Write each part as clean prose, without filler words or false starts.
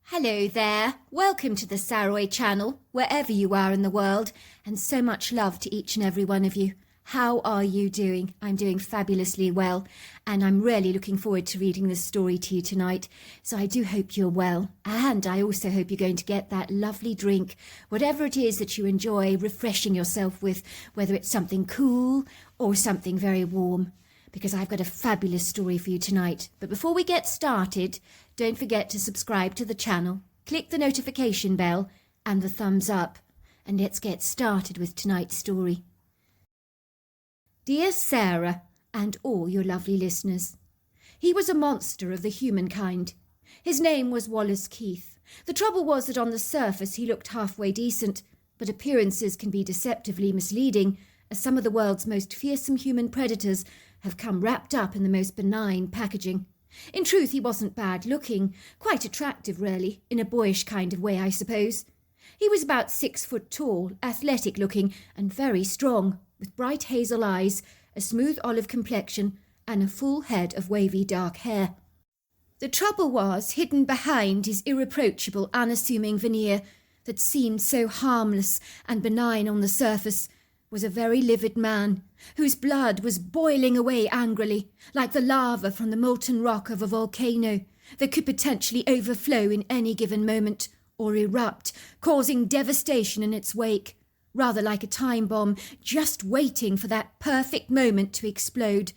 Hello there, welcome to the Saroy channel, wherever you are in the world, and so much love to each and every one of you. How are you doing? I'm doing fabulously well, and I'm really looking forward to reading this story to you tonight, so I do hope you're well, and I also hope you're going to get that lovely drink, whatever it is that you enjoy refreshing yourself with, whether it's something cool or something very warm, because I've got a fabulous story for you tonight. But before we get started, don't forget to subscribe to the channel, click the notification bell and the thumbs up, and let's get started with tonight's story. Dear Sarah, and all your lovely listeners, he was a monster of the humankind. His name was Wallace Keith. The trouble was that on the surface he looked halfway decent, but appearances can be deceptively misleading, as some of the world's most fearsome human predators have come wrapped up in the most benign packaging. In truth, he wasn't bad looking, quite attractive really, in a boyish kind of way, I suppose. He was about 6 foot tall, athletic looking, and very strong, with bright hazel eyes, a smooth olive complexion, and a full head of wavy dark hair. The trouble was, hidden behind his irreproachable, unassuming veneer that seemed so harmless and benign on the surface, was a very livid man, whose blood was boiling away angrily, like the lava from the molten rock of a volcano that could potentially overflow in any given moment, or erupt, causing devastation in its wake, rather like a time bomb just waiting for that perfect moment to explode.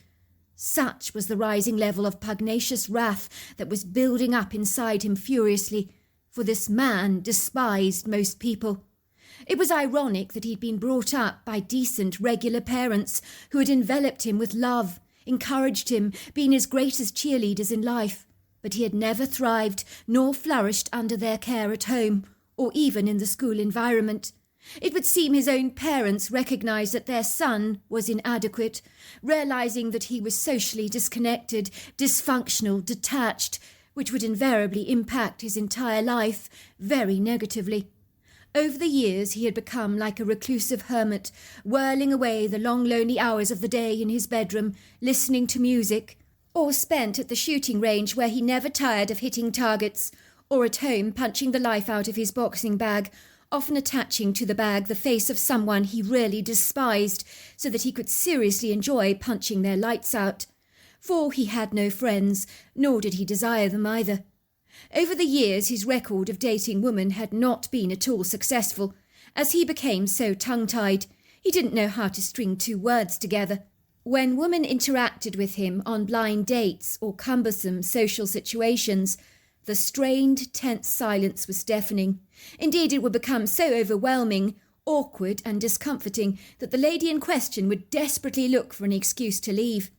Such was the rising level of pugnacious wrath that was building up inside him furiously, for this man despised most people. It was ironic that he'd been brought up by decent, regular parents who had enveloped him with love, encouraged him, been his greatest cheerleaders in life, but he had never thrived nor flourished under their care at home, or even in the school environment. It would seem his own parents recognised that their son was inadequate, realising that he was socially disconnected, dysfunctional, detached, which would invariably impact his entire life very negatively. Over the years he had become like a reclusive hermit, whirling away the long lonely hours of the day in his bedroom, listening to music, or spent at the shooting range where he never tired of hitting targets, or at home punching the life out of his boxing bag, often attaching to the bag the face of someone he really despised, so that he could seriously enjoy punching their lights out. For he had no friends, nor did he desire them either. Over the years his record of dating women had not been at all successful, as he became so tongue-tied, he didn't know how to string 2 words together. When women interacted with him on blind dates or cumbersome social situations, the strained, tense silence was deafening. Indeed, it would become so overwhelming, awkward and discomforting that the lady in question would desperately look for an excuse to leave.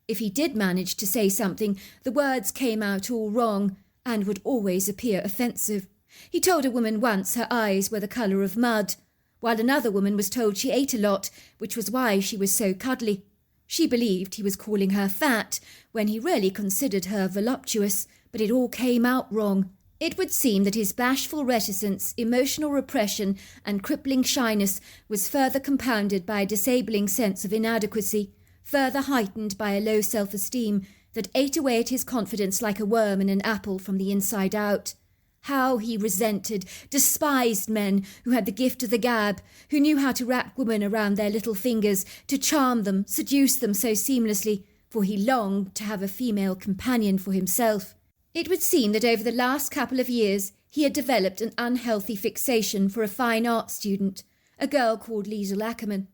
If he did manage to say something, the words came out all wrong, and would always appear offensive. He told a woman once her eyes were the colour of mud, while another woman was told she ate a lot, which was why she was so cuddly. She believed he was calling her fat, when he really considered her voluptuous, but it all came out wrong. It would seem that his bashful reticence, emotional repression, and crippling shyness was further compounded by a disabling sense of inadequacy, further heightened by a low self-esteem, that ate away at his confidence like a worm in an apple from the inside out. How he resented, despised men who had the gift of the gab, who knew how to wrap women around their little fingers, to charm them, seduce them so seamlessly, for he longed to have a female companion for himself. It would seem that over the last couple of years he had developed an unhealthy fixation for a fine art student, a girl called Liesl Ackerman,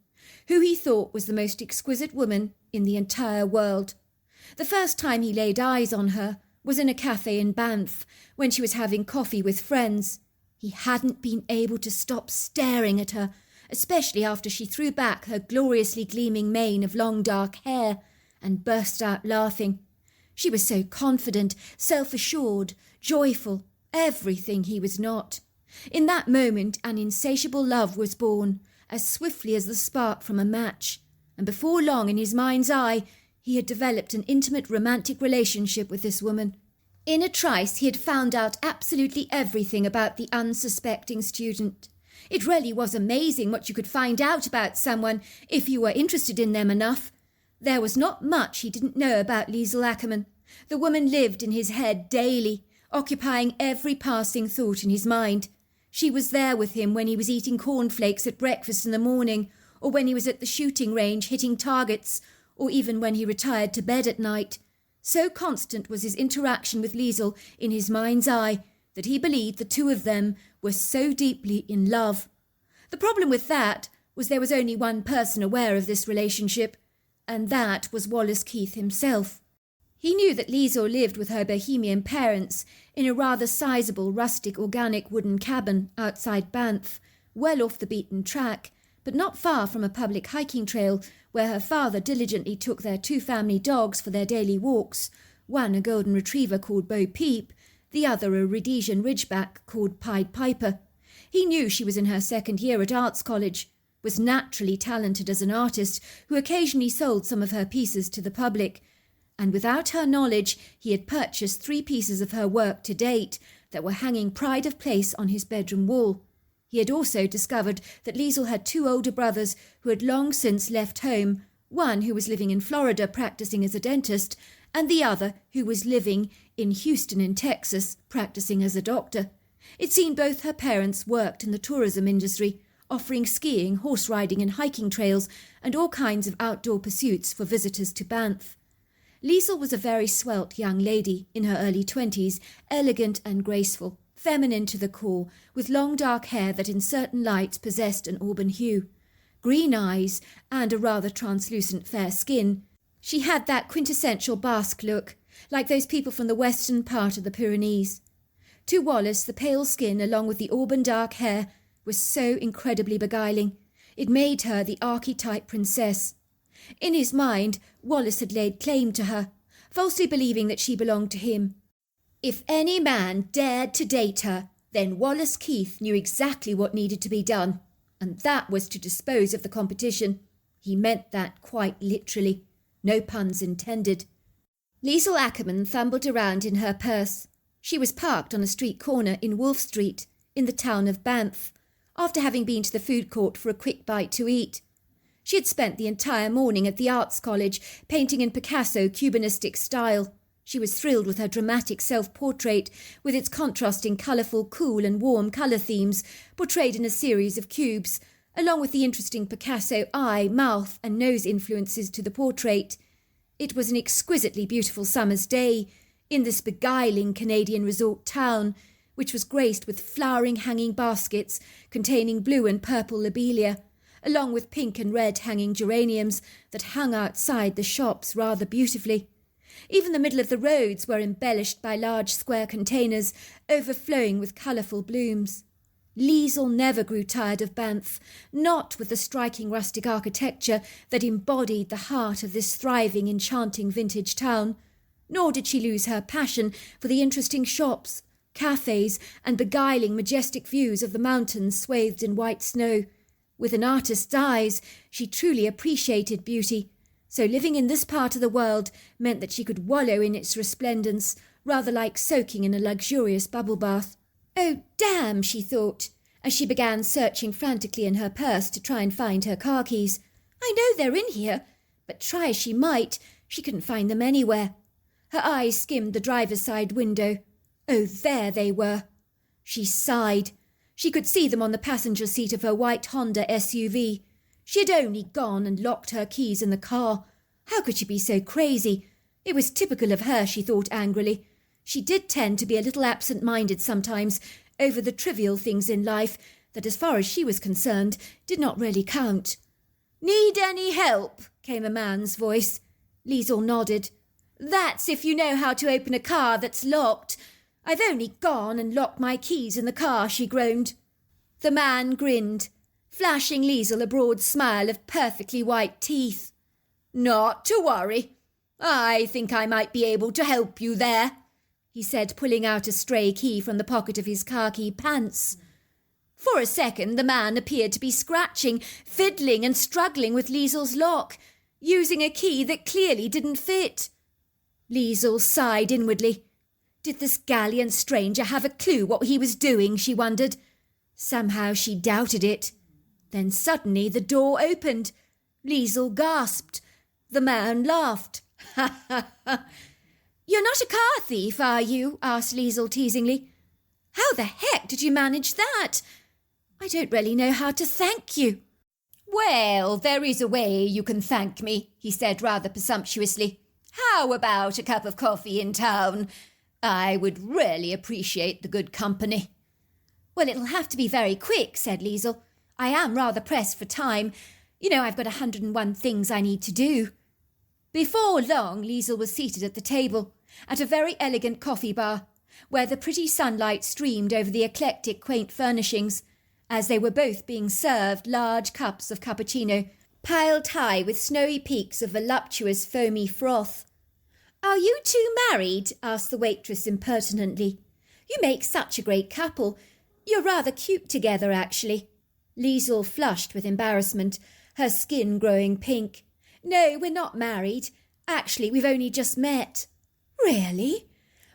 who he thought was the most exquisite woman in the entire world. The first time he laid eyes on her was in a cafe in Banff, when she was having coffee with friends. He hadn't been able to stop staring at her, especially after she threw back her gloriously gleaming mane of long dark hair and burst out laughing. She was so confident, self-assured, joyful, everything he was not. In that moment an insatiable love was born, as swiftly as the spark from a match, and before long in his mind's eye he had developed an intimate romantic relationship with this woman. In a trice he had found out absolutely everything about the unsuspecting student. It really was amazing what you could find out about someone if you were interested in them enough. There was not much he didn't know about Liesl Ackerman. The woman lived in his head daily, occupying every passing thought in his mind. She was there with him when he was eating cornflakes at breakfast in the morning, or when he was at the shooting range hitting targets, or even when he retired to bed at night. So constant was his interaction with Liesl in his mind's eye that he believed the two of them were so deeply in love. The problem with that was there was only one person aware of this relationship, and that was Wallace Keith himself. He knew that Liesl lived with her Bohemian parents in a rather sizable rustic organic wooden cabin outside Banff, well off the beaten track, but not far from a public hiking trail where her father diligently took their two family dogs for their daily walks, one a golden retriever called Bo Peep, the other a Rhodesian ridgeback called Pied Piper. He knew she was in her second year at arts college, was naturally talented as an artist who occasionally sold some of her pieces to the public, and without her knowledge he had purchased 3 pieces of her work to date that were hanging pride of place on his bedroom wall. He had also discovered that Liesl had 2 older brothers who had long since left home, one who was living in Florida practicing as a dentist, and the other who was living in Houston in Texas practicing as a doctor. It seemed both her parents worked in the tourism industry, offering skiing, horse riding and hiking trails and all kinds of outdoor pursuits for visitors to Banff. Liesl was a very svelte young lady in her early 20s, elegant and graceful, feminine to the core, with long dark hair that in certain lights possessed an auburn hue, green eyes and a rather translucent fair skin. She had that quintessential Basque look, like those people from the western part of the Pyrenees. To Wallace, the pale skin, along with the auburn dark hair, was so incredibly beguiling. It made her the archetype princess. In his mind, Wallace had laid claim to her, falsely believing that she belonged to him. If any man dared to date her, then Wallace Keith knew exactly what needed to be done, and that was to dispose of the competition. He meant that quite literally. No puns intended. Liesl Ackerman fumbled around in her purse. She was parked on a street corner in Wolf Street, in the town of Banff, after having been to the food court for a quick bite to eat. She had spent the entire morning at the Arts College, painting in Picasso Cubanistic style. She was thrilled with her dramatic self-portrait, with its contrasting colourful, cool and warm colour themes, portrayed in a series of cubes, along with the interesting Picasso eye, mouth and nose influences to the portrait. It was an exquisitely beautiful summer's day, in this beguiling Canadian resort town, which was graced with flowering hanging baskets containing blue and purple lobelia, along with pink and red hanging geraniums that hung outside the shops rather beautifully. Even the middle of the roads were embellished by large square containers overflowing with colourful blooms. Liesl never grew tired of Banff, not with the striking rustic architecture that embodied the heart of this thriving, enchanting vintage town, nor did she lose her passion for the interesting shops, cafes and beguiling majestic views of the mountains swathed in white snow. With an artist's eyes, she truly appreciated beauty, so living in this part of the world meant that she could wallow in its resplendence, rather like soaking in a luxurious bubble bath. Oh, damn, she thought, as she began searching frantically in her purse to try and find her car keys. I know they're in here, but try as she might, she couldn't find them anywhere. Her eyes skimmed the driver's side window. Oh, there they were. She sighed. She could see them on the passenger seat of her white Honda SUV. She had only gone and locked her keys in the car. How could she be so crazy? It was typical of her, she thought angrily. She did tend to be a little absent-minded sometimes over the trivial things in life that, as far as she was concerned, did not really count. Need any help? Came a man's voice. Liesl nodded. That's if you know how to open a car that's locked. I've only gone and locked my keys in the car, she groaned. The man grinned, flashing Liesl a broad smile of perfectly white teeth. Not to worry. I think I might be able to help you there, he said, pulling out a stray key from the pocket of his khaki pants. For a second, the man appeared to be scratching, fiddling and struggling with Liesl's lock, using a key that clearly didn't fit. Liesl sighed inwardly. Did this gallant stranger have a clue what he was doing, she wondered. Somehow she doubted it. Then suddenly the door opened. Liesl gasped. The man laughed. Ha ha ha. You're not a car thief, are you? Asked Liesl teasingly. How the heck did you manage that? I don't really know how to thank you. Well, there is a way you can thank me, he said rather presumptuously. How about a cup of coffee in town? I would really appreciate the good company. Well, it'll have to be very quick, said Liesl. I am rather pressed for time. You know, I've got 101 things I need to do. Before long, Liesl was seated at the table, at a very elegant coffee bar, where the pretty sunlight streamed over the eclectic, quaint furnishings, as they were both being served large cups of cappuccino, piled high with snowy peaks of voluptuous foamy froth. Are you two married? Asked the waitress impertinently. You make such a great couple. You're rather cute together, actually. Liesl flushed with embarrassment, her skin growing pink. No, we're not married. Actually, we've only just met. Really?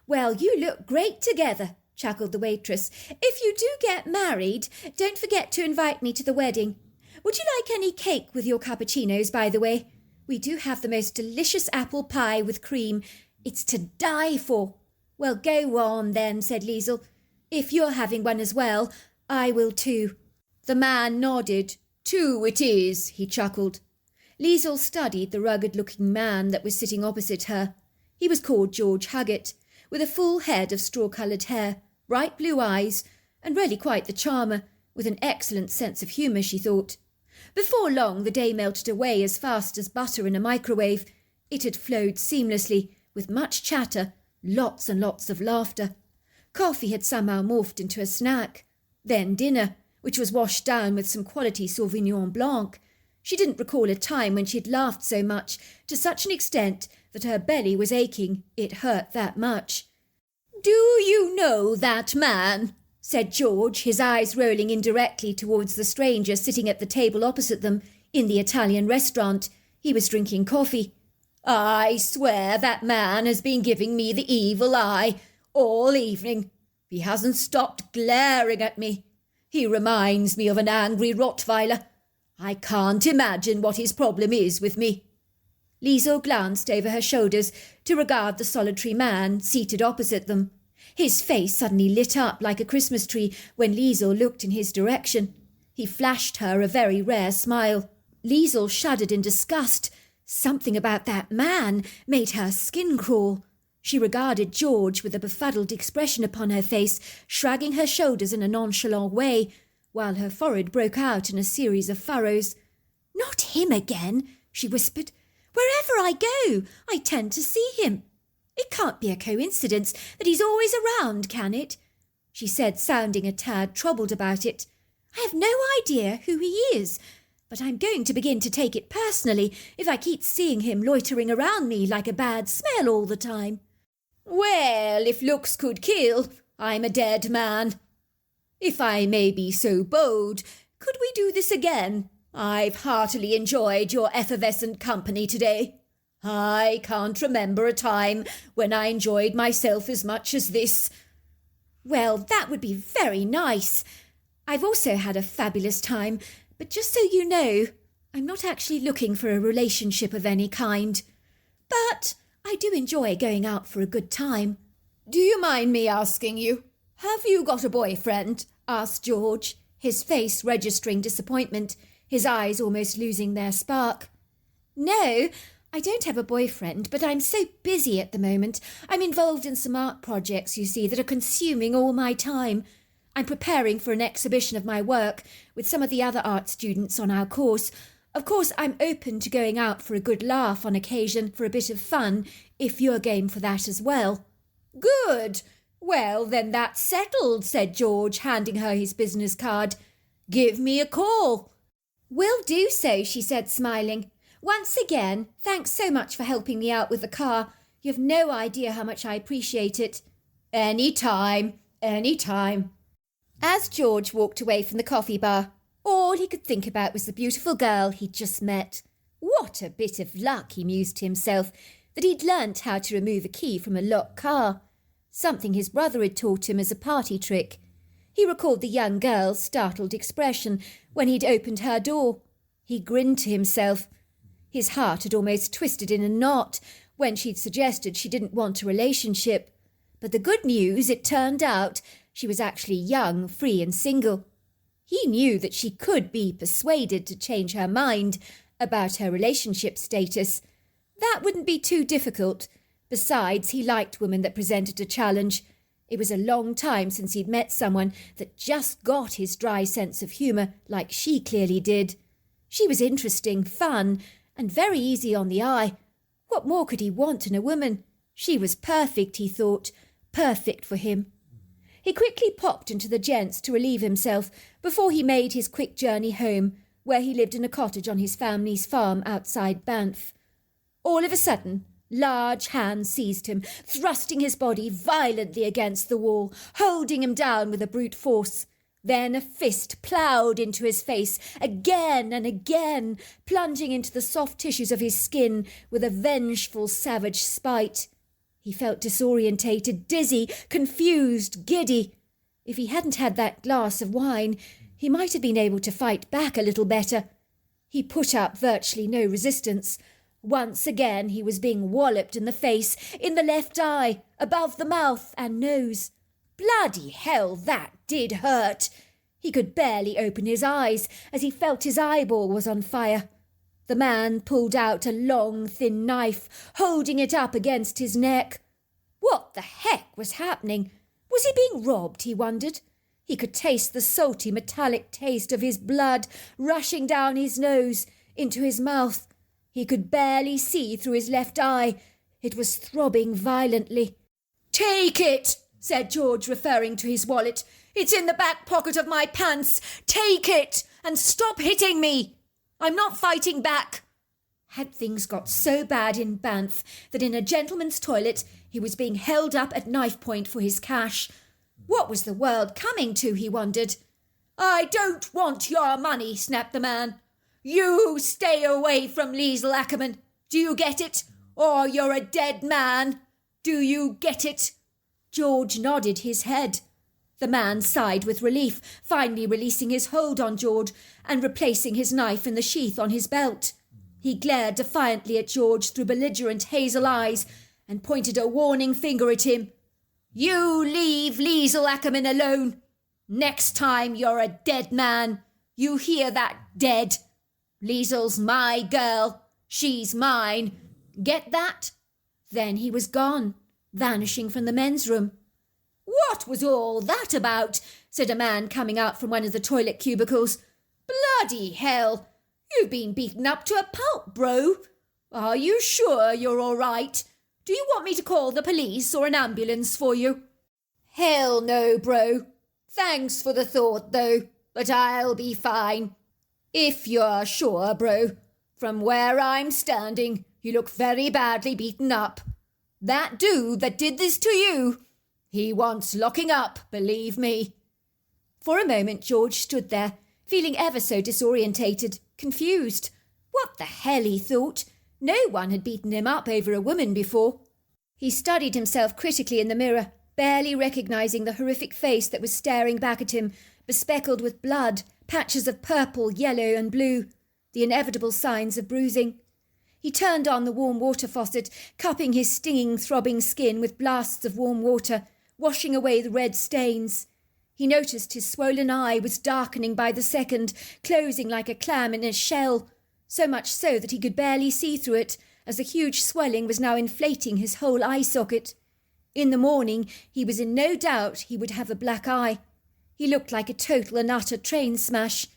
Well, you look great together, chuckled the waitress. If you do get married, don't forget to invite me to the wedding. Would you like any cake with your cappuccinos, by the way? We do have the most delicious apple pie with cream. It's to die for. Well, go on then, said Liesl. If you're having one as well, I will too. The man nodded. Two it is, he chuckled. Liesl studied the rugged-looking man that was sitting opposite her. He was called George Huggett, with a full head of straw-coloured hair, bright blue eyes, and really quite the charmer, with an excellent sense of humour, she thought. Before long the day melted away as fast as butter in a microwave. It had flowed seamlessly, with much chatter, lots and lots of laughter. Coffee had somehow morphed into a snack. Then dinner, which was washed down with some quality Sauvignon Blanc. She didn't recall a time when she had laughed so much, to such an extent that her belly was aching. It hurt that much. Do you know that man? Said George, his eyes rolling indirectly towards the stranger sitting at the table opposite them in the Italian restaurant. He was drinking coffee. I swear that man has been giving me the evil eye all evening. He hasn't stopped glaring at me. He reminds me of an angry Rottweiler. I can't imagine what his problem is with me. Liesl glanced over her shoulders to regard the solitary man seated opposite them. His face suddenly lit up like a Christmas tree when Liesl looked in his direction. He flashed her a very rare smile. Liesl shuddered in disgust. Something about that man made her skin crawl. She regarded George with a befuddled expression upon her face, shrugging her shoulders in a nonchalant way, while her forehead broke out in a series of furrows. Not him again, she whispered. Wherever I go, I tend to see him. It can't be a coincidence that he's always around, can it? She said, sounding a tad troubled about it. I have no idea who he is, but I'm going to begin to take it personally if I keep seeing him loitering around me like a bad smell all the time. Well, if looks could kill, I'm a dead man. If I may be so bold, could we do this again? I've heartily enjoyed your effervescent company today. I can't remember a time when I enjoyed myself as much as this. Well, that would be very nice. I've also had a fabulous time, but just so you know, I'm not actually looking for a relationship of any kind. But I do enjoy going out for a good time. Do you mind me asking you, have you got a boyfriend? Asked George, his face registering disappointment, his eyes almost losing their spark. No, I don't have a boyfriend, but I'm so busy at the moment. I'm involved in some art projects, you see, that are consuming all my time. I'm preparing for an exhibition of my work with some of the other art students on our course. Of course, I'm open to going out for a good laugh on occasion for a bit of fun, if you're game for that as well. Good. Well, then that's settled, said George, handing her his business card. Give me a call. Will do so, she said, smiling. Once again, thanks so much for helping me out with the car. You've no idea how much I appreciate it. Any time. As George walked away from the coffee bar, all he could think about was the beautiful girl he'd just met. What a bit of luck, he mused to himself, that he'd learnt how to remove a key from a locked car. Something his brother had taught him as a party trick. He recalled the young girl's startled expression when he'd opened her door. He grinned to himself. His heart had almost twisted in a knot when she'd suggested she didn't want a relationship. But the good news, it turned out, she was actually young, free and single. He knew that she could be persuaded to change her mind about her relationship status. That wouldn't be too difficult. Besides, he liked women that presented a challenge. It was a long time since he'd met someone that just got his dry sense of humour like she clearly did. She was interesting, fun, and very easy on the eye. What more could he want in a woman? She was perfect, he thought, perfect for him. He quickly popped into the gents to relieve himself before he made his quick journey home, where he lived in a cottage on his family's farm outside Banff. All of a sudden, large hands seized him, thrusting his body violently against the wall, holding him down with a brute force. Then a fist ploughed into his face again and again, plunging into the soft tissues of his skin with a vengeful, savage spite. He felt disorientated, dizzy, confused, giddy. If he hadn't had that glass of wine, he might have been able to fight back a little better. He put up virtually no resistance. Once again he was being walloped in the face, in the left eye, above the mouth and nose. Bloody hell, that did hurt. He could barely open his eyes as he felt his eyeball was on fire. The man pulled out a long, thin knife, holding it up against his neck. What the heck was happening? Was he being robbed, he wondered? He could taste the salty, metallic taste of his blood rushing down his nose, into his mouth. He could barely see through his left eye. It was throbbing violently. "Take it," said George, referring to his wallet. "It's in the back pocket of my pants. Take it, and stop hitting me. I'm not fighting back." Had things got so bad in Banff that in a gentleman's toilet he was being held up at knife point for his cash? What was the world coming to, he wondered. "I don't want your money," snapped the man. "You stay away from Liesl Ackerman. Do you get it? Or you're a dead man. Do you get it?" George nodded his head. The man sighed with relief, finally releasing his hold on George and replacing his knife in the sheath on his belt. He glared defiantly at George through belligerent hazel eyes and pointed a warning finger at him. "You leave Liesl Ackerman alone. Next time you're a dead man. You hear that, dead? Liesl's my girl. She's mine. Get that?" Then he was gone, vanishing from the men's room. "What was all that about?" said a man coming out from one of the toilet cubicles. "Bloody hell! You've been beaten up to a pulp, bro. Are you sure you're all right? Do you want me to call the police or an ambulance for you?" "Hell no, bro. Thanks for the thought, though, but I'll be fine." "If you're sure, bro. From where I'm standing, you look very badly beaten up. That dude that did this to you, he wants locking up, believe me." For a moment George stood there, feeling ever so disorientated, confused. What the hell, he thought. No one had beaten him up over a woman before. He studied himself critically in the mirror, barely recognising the horrific face that was staring back at him, bespeckled with blood, patches of purple, yellow and blue, the inevitable signs of bruising. He turned on the warm water faucet, cupping his stinging, throbbing skin with blasts of warm water, washing away the red stains. He noticed his swollen eye was darkening by the second, closing like a clam in a shell, so much so that he could barely see through it, as the huge swelling was now inflating his whole eye socket. In the morning he was in no doubt he would have a black eye. He looked like a total and utter train smash.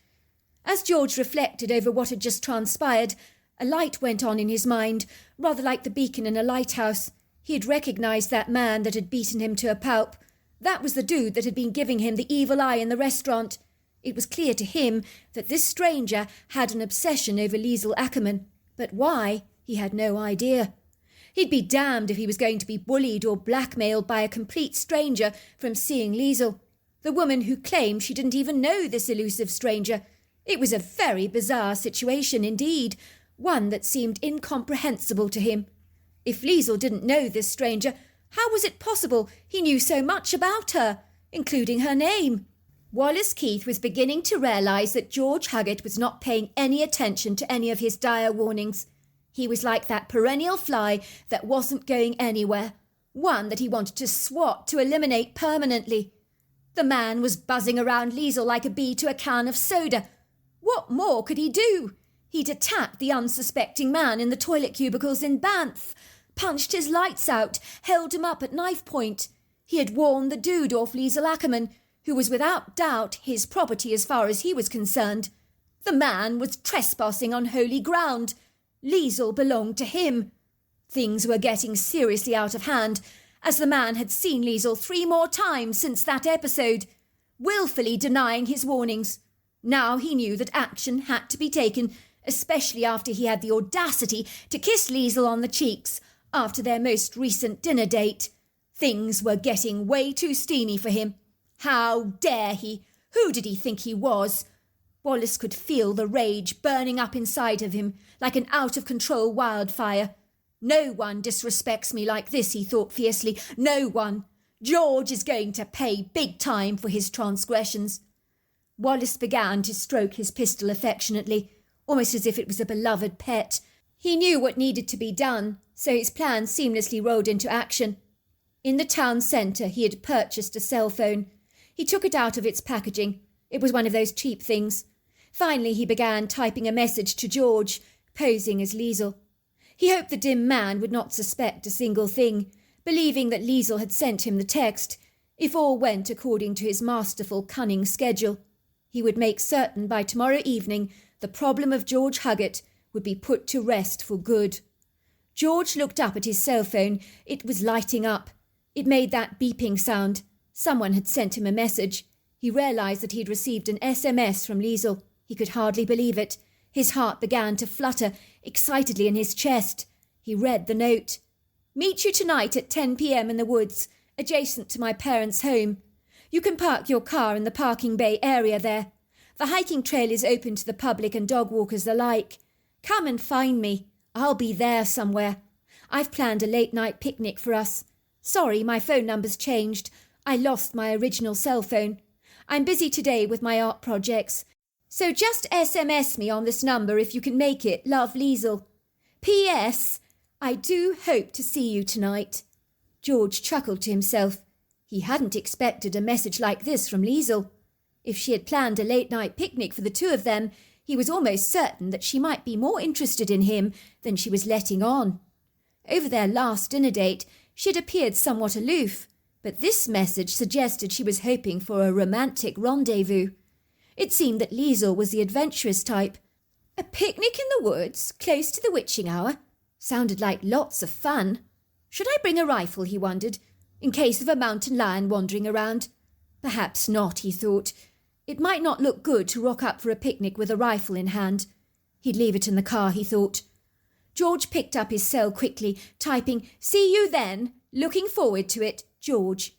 As George reflected over what had just transpired, a light went on in his mind, rather like the beacon in a lighthouse. He had recognised that man that had beaten him to a pulp. That was the dude that had been giving him the evil eye in the restaurant. It was clear to him that this stranger had an obsession over Liesl Ackerman, but why, he had no idea. He'd be damned if he was going to be bullied or blackmailed by a complete stranger from seeing Liesl, the woman who claimed she didn't even know this elusive stranger. It was a very bizarre situation indeed, one that seemed incomprehensible to him. If Liesl didn't know this stranger, how was it possible he knew so much about her, including her name? Wallace Keith was beginning to realise that George Huggett was not paying any attention to any of his dire warnings. He was like that perennial fly that wasn't going anywhere, one that he wanted to swat to eliminate permanently. The man was buzzing around Liesel like a bee to a can of soda. What more could he do? He'd attacked the unsuspecting man in the toilet cubicles in Banff, punched his lights out, held him up at knife point. He had warned the dude off Liesel Ackerman, who was without doubt his property as far as he was concerned. The man was trespassing on holy ground. Liesel belonged to him. Things were getting seriously out of hand, as the man had seen Liesel 3 more times since that episode, willfully denying his warnings. Now he knew that action had to be taken, especially after he had the audacity to kiss Liesel on the cheeks after their most recent dinner date. Things were getting way too steamy for him. How dare he? Who did he think he was? Wallace could feel the rage burning up inside of him like an out-of-control wildfire. No one disrespects me like this, he thought fiercely. No one. George is going to pay big time for his transgressions. Wallace began to stroke his pistol affectionately, almost as if it was a beloved pet. He knew what needed to be done, so his plan seamlessly rolled into action. In the town centre, he had purchased a cell phone. He took it out of its packaging. It was one of those cheap things. Finally, he began typing a message to George, posing as Liesel. He hoped the dim man would not suspect a single thing, believing that Liesel had sent him the text, if all went according to his masterful, cunning schedule. He would make certain by tomorrow evening the problem of George Huggett would be put to rest for good. George looked up at his cell phone. It was lighting up. It made that beeping sound. Someone had sent him a message. He realised that he had received an SMS from Liesel. He could hardly believe it. His heart began to flutter excitedly in his chest. He read the note. "Meet you tonight at 10 p.m. in the woods, adjacent to my parents' home. You can park your car in the parking bay area there. The hiking trail is open to the public and dog walkers alike. Come and find me. I'll be there somewhere. I've planned a late-night picnic for us. Sorry, my phone number's changed. I lost my original cell phone. I'm busy today with my art projects. So just SMS me on this number if you can make it. Love, Liesel. P.S. I do hope to see you tonight." George chuckled to himself. He hadn't expected a message like this from Liesel. If she had planned a late-night picnic for the two of them, he was almost certain that she might be more interested in him than she was letting on. Over their last dinner date, she had appeared somewhat aloof, but this message suggested she was hoping for a romantic rendezvous. It seemed that Liesel was the adventurous type. A picnic in the woods, close to the witching hour, sounded like lots of fun. Should I bring a rifle, he wondered, in case of a mountain lion wandering around? Perhaps not, he thought. It might not look good to rock up for a picnic with a rifle in hand. He'd leave it in the car, he thought. George picked up his cell quickly, typing, "See you then. Looking forward to it, George."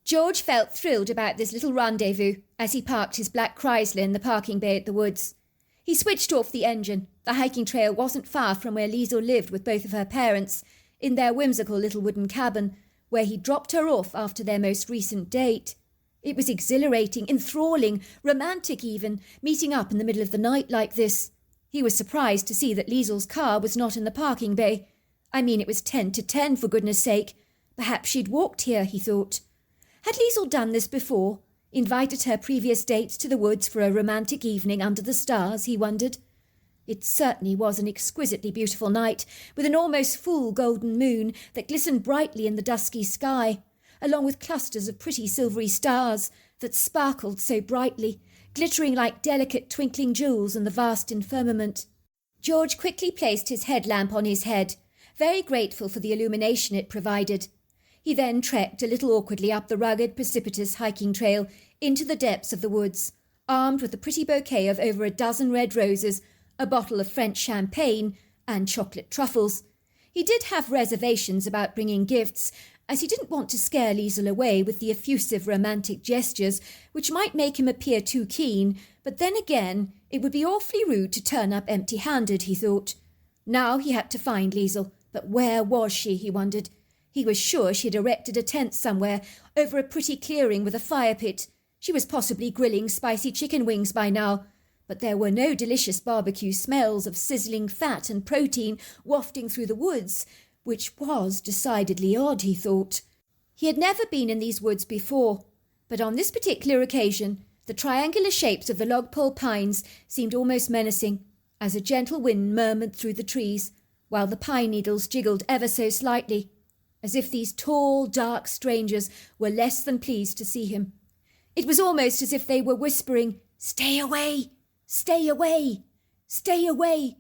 George felt thrilled about this little rendezvous as he parked his black Chrysler in the parking bay at the woods. He switched off the engine. The hiking trail wasn't far from where Liesel lived with both of her parents, in their whimsical little wooden cabin, where he dropped her off after their most recent date. It was exhilarating, enthralling, romantic even, meeting up in the middle of the night like this. He was surprised to see that Liesel's car was not in the parking bay. I mean, it was 10 to 10, for goodness sake. Perhaps she'd walked here, he thought. Had Liesel done this before? Invited her previous dates to the woods for a romantic evening under the stars, he wondered. It certainly was an exquisitely beautiful night, with an almost full golden moon that glistened brightly in the dusky sky, along with clusters of pretty silvery stars that sparkled so brightly, glittering like delicate twinkling jewels in the vast firmament. George quickly placed his headlamp on his head, very grateful for the illumination it provided. He then trekked a little awkwardly up the rugged, precipitous hiking trail into the depths of the woods, armed with a pretty bouquet of over a dozen red roses, a bottle of French champagne, and chocolate truffles. He did have reservations about bringing gifts, as he didn't want to scare Liesel away with the effusive romantic gestures, which might make him appear too keen, but then again, it would be awfully rude to turn up empty-handed, he thought. Now he had to find Liesel, but where was she, he wondered. He was sure she had erected a tent somewhere, over a pretty clearing with a fire pit. She was possibly grilling spicy chicken wings by now. but there were no delicious barbecue smells of sizzling fat and protein wafting through the woods, which was decidedly odd, he thought. He had never been in these woods before, but on this particular occasion the triangular shapes of the logpole pines seemed almost menacing, as a gentle wind murmured through the trees, while the pine needles jiggled ever so slightly, as if these tall, dark strangers were less than pleased to see him. It was almost as if they were whispering, "Stay away! Stay away! Stay away!"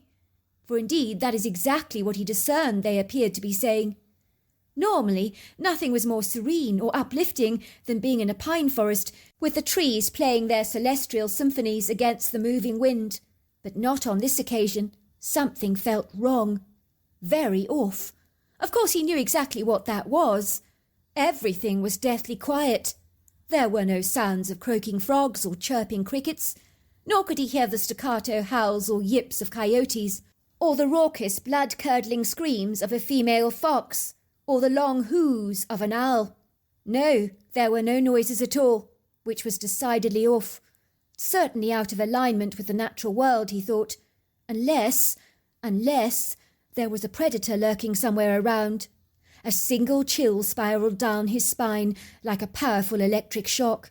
For indeed that is exactly what he discerned they appeared to be saying. Normally, nothing was more serene or uplifting than being in a pine forest, with the trees playing their celestial symphonies against the moving wind. But not on this occasion. Something felt wrong. Very off. Of course he knew exactly what that was. Everything was deathly quiet. There were no sounds of croaking frogs or chirping crickets, nor could he hear the staccato howls or yips of coyotes, or the raucous, blood-curdling screams of a female fox, or the long whoos of an owl. No, there were no noises at all, which was decidedly off. Certainly out of alignment with the natural world, he thought, unless there was a predator lurking somewhere around. A single chill spiraled down his spine like a powerful electric shock.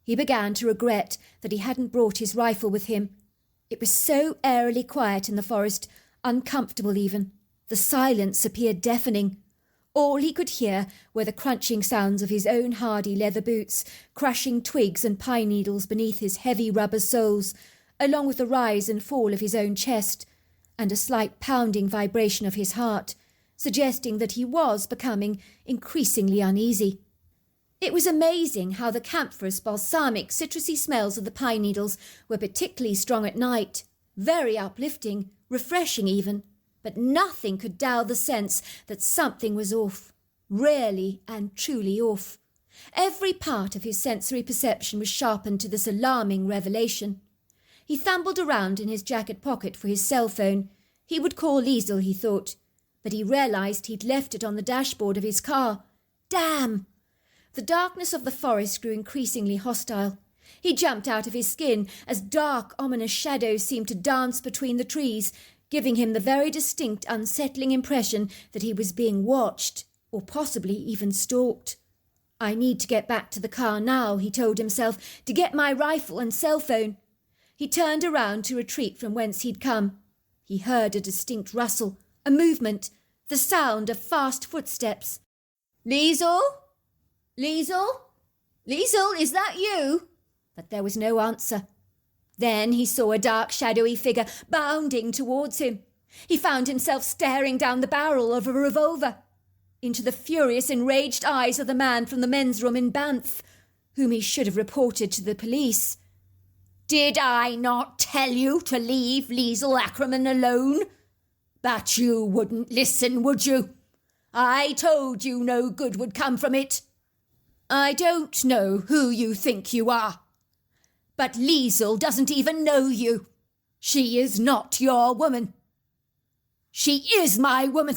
He began to regret that he hadn't brought his rifle with him. It was so eerily quiet in the forest, uncomfortable even. The silence appeared deafening. All he could hear were the crunching sounds of his own hardy leather boots, crushing twigs and pine needles beneath his heavy rubber soles, along with the rise and fall of his own chest, and a slight pounding vibration of his heart, suggesting that he was becoming increasingly uneasy. It was amazing how the camphorous, balsamic, citrusy smells of the pine needles were particularly strong at night, very uplifting, refreshing even, but nothing could dull the sense that something was off, really and truly off. Every part of his sensory perception was sharpened to this alarming revelation. He fumbled around in his jacket pocket for his cell phone. He would call Liesel, he thought, but he realised he'd left it on the dashboard of his car. Damn! The darkness of the forest grew increasingly hostile. He jumped out of his skin as dark, ominous shadows seemed to dance between the trees, giving him the very distinct, unsettling impression that he was being watched, or possibly even stalked. I need to get back to the car now, he told himself, to get my rifle and cell phone. He turned around to retreat from whence he'd come. He heard a distinct rustle, a movement, the sound of fast footsteps. "Liesel? Liesel? Liesel, is that you?" But there was no answer. Then he saw a dark, shadowy figure bounding towards him. He found himself staring down the barrel of a revolver into the furious, enraged eyes of the man from the men's room in Banff, whom he should have reported to the police. "Did I not tell you to leave Liesel Ackerman alone? But you wouldn't listen, would you? I told you no good would come from it. I don't know who you think you are, but Liesel doesn't even know you. She is not your woman. She is my woman.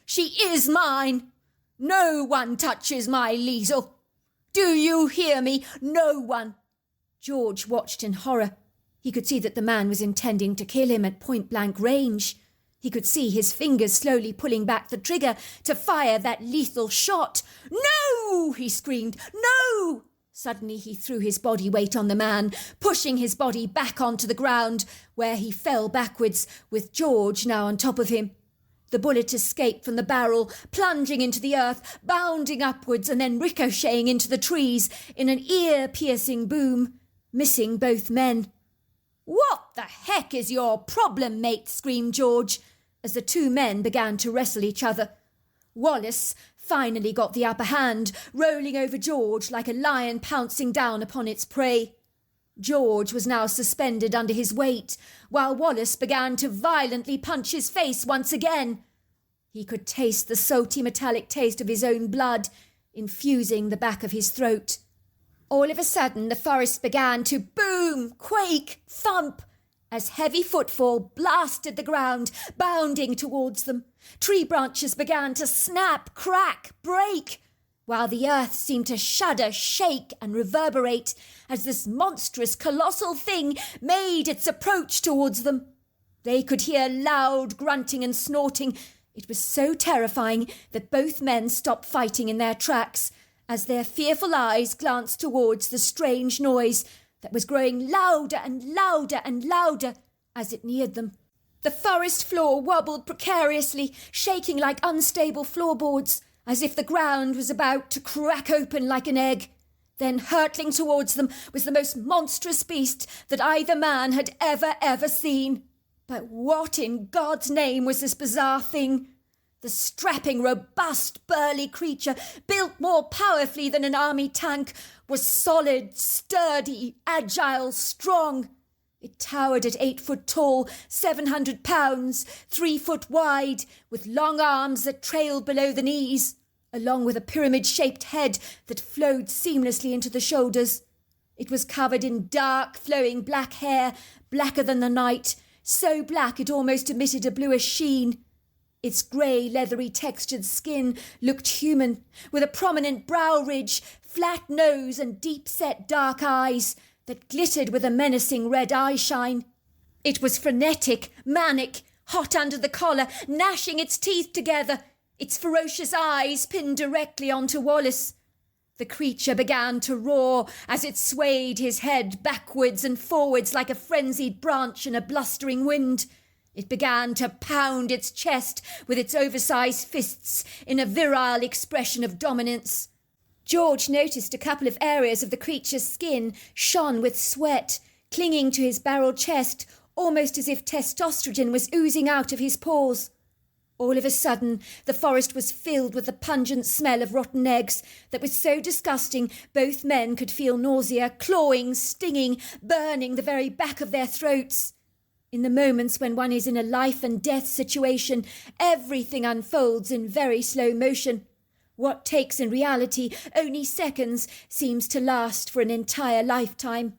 She is mine. No one touches my Liesel. Do you hear me? No one." George watched in horror. He could see that the man was intending to kill him at point-blank range. He could see his fingers slowly pulling back the trigger to fire that lethal shot. "No!" he screamed. "No!" Suddenly he threw his body weight on the man, pushing his body back onto the ground, where he fell backwards, with George now on top of him. The bullet escaped from the barrel, plunging into the earth, bounding upwards and then ricocheting into the trees in an ear-piercing boom, missing both men. "What the heck is your problem, mate?" screamed George, as the two men began to wrestle each other. Wallace finally got the upper hand, rolling over George like a lion pouncing down upon its prey. George was now suspended under his weight, while Wallace began to violently punch his face once again. He could taste the salty metallic taste of his own blood, infusing the back of his throat. All of a sudden the forest began to boom, quake, thump, as heavy footfall blasted the ground, bounding towards them. Tree branches began to snap, crack, break. while the earth seemed to shudder, shake and reverberate as this monstrous, colossal thing made its approach towards them. They could hear loud grunting and snorting. It was so terrifying that both men stopped fighting in their tracks as their fearful eyes glanced towards the strange noise that was growing louder and louder and louder as it neared them. The forest floor wobbled precariously, shaking like unstable floorboards, as if the ground was about to crack open like an egg. Then hurtling towards them was the most monstrous beast that either man had ever seen. But what in God's name was this bizarre thing? The strapping, robust, burly creature, built more powerfully than an army tank, was solid, sturdy, agile, strong. It towered at 8 foot tall, 700 pounds, 3 foot wide, with long arms that trailed below the knees, along with a pyramid-shaped head that flowed seamlessly into the shoulders. It was covered in dark, flowing black hair, blacker than the night, so black it almost emitted a bluish sheen. Its grey, leathery textured skin looked human, with a prominent brow ridge, flat nose and deep-set dark eyes that glittered with a menacing red eyeshine. It was frenetic, manic, hot under the collar, gnashing its teeth together, its ferocious eyes pinned directly onto Wallace. The creature began to roar as it swayed his head backwards and forwards like a frenzied branch in a blustering wind. It began to pound its chest with its oversized fists in a virile expression of dominance. George noticed a couple of areas of the creature's skin shone with sweat, clinging to his barrel chest, almost as if testosterone was oozing out of his pores. All of a sudden, the forest was filled with the pungent smell of rotten eggs that was so disgusting both men could feel nausea, clawing, stinging, burning the very back of their throats. In the moments when one is in a life and death situation, everything unfolds in very slow motion. What takes in reality only seconds seems to last for an entire lifetime.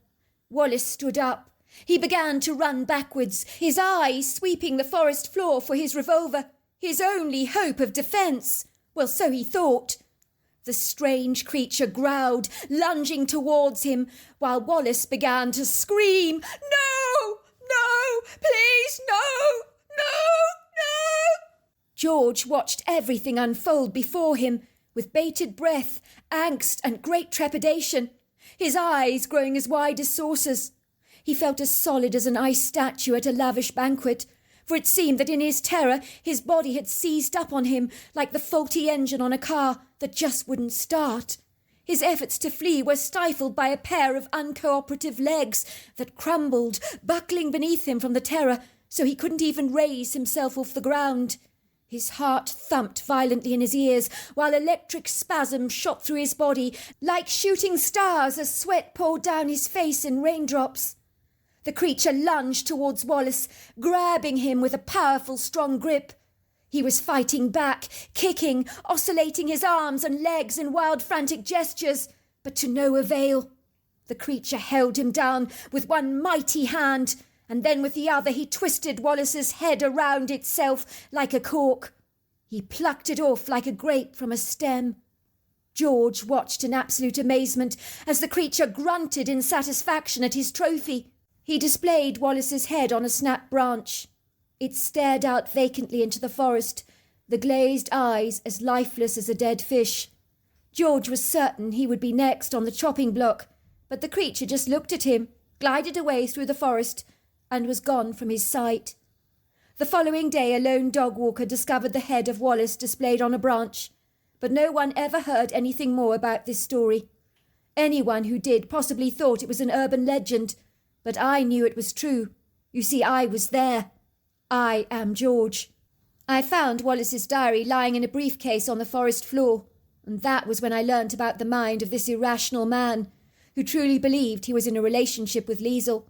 Wallace stood up. He began to run backwards, his eyes sweeping the forest floor for his revolver, his only hope of defence. Well, so he thought. The strange creature growled, lunging towards him, while Wallace began to scream, "No! No! Please, no! No! No!" George watched everything unfold before him, with bated breath, angst and great trepidation, his eyes growing as wide as saucers. He felt as solid as an ice statue at a lavish banquet, for it seemed that in his terror his body had seized up on him like the faulty engine on a car that just wouldn't start. His efforts to flee were stifled by a pair of uncooperative legs that crumbled, buckling beneath him from the terror, so he couldn't even raise himself off the ground. His heart thumped violently in his ears, while electric spasms shot through his body like shooting stars as sweat poured down his face in raindrops. The creature lunged towards Wallace, grabbing him with a powerful, strong grip. He was fighting back, kicking, oscillating his arms and legs in wild, frantic gestures, but to no avail. The creature held him down with one mighty hand, and then with the other he twisted Wallace's head around itself like a cork. He plucked it off like a grape from a stem. George watched in absolute amazement as the creature grunted in satisfaction at his trophy. He displayed Wallace's head on a snap branch. It stared out vacantly into the forest, the glazed eyes as lifeless as a dead fish. George was certain he would be next on the chopping block, but the creature just looked at him, glided away through the forest, and was gone from his sight. The following day a lone dog walker discovered the head of Wallace displayed on a branch, but no one ever heard anything more about this story. Anyone who did possibly thought it was an urban legend, but I knew it was true. You see, I was there. I am George. I found Wallace's diary lying in a briefcase on the forest floor, and that was when I learnt about the mind of this irrational man, who truly believed he was in a relationship with Liesel,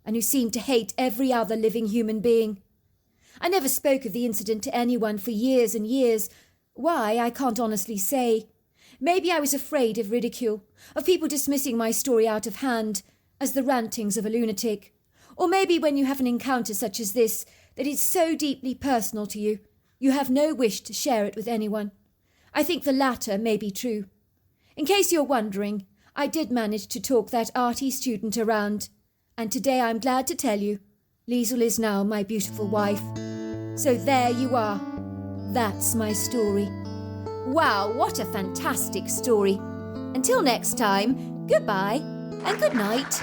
and who seemed to hate every other living human being. I never spoke of the incident to anyone for years and years. Why, I can't honestly say. Maybe I was afraid of ridicule, of people dismissing my story out of hand, as the rantings of a lunatic. Or maybe when you have an encounter such as this, that is so deeply personal to you, you have no wish to share it with anyone. I think the latter may be true. In case you're wondering, I did manage to talk that arty student around, and today I'm glad to tell you, Liesl is now my beautiful wife. So there you are. That's my story. Wow, what a fantastic story. Until next time, goodbye and good night.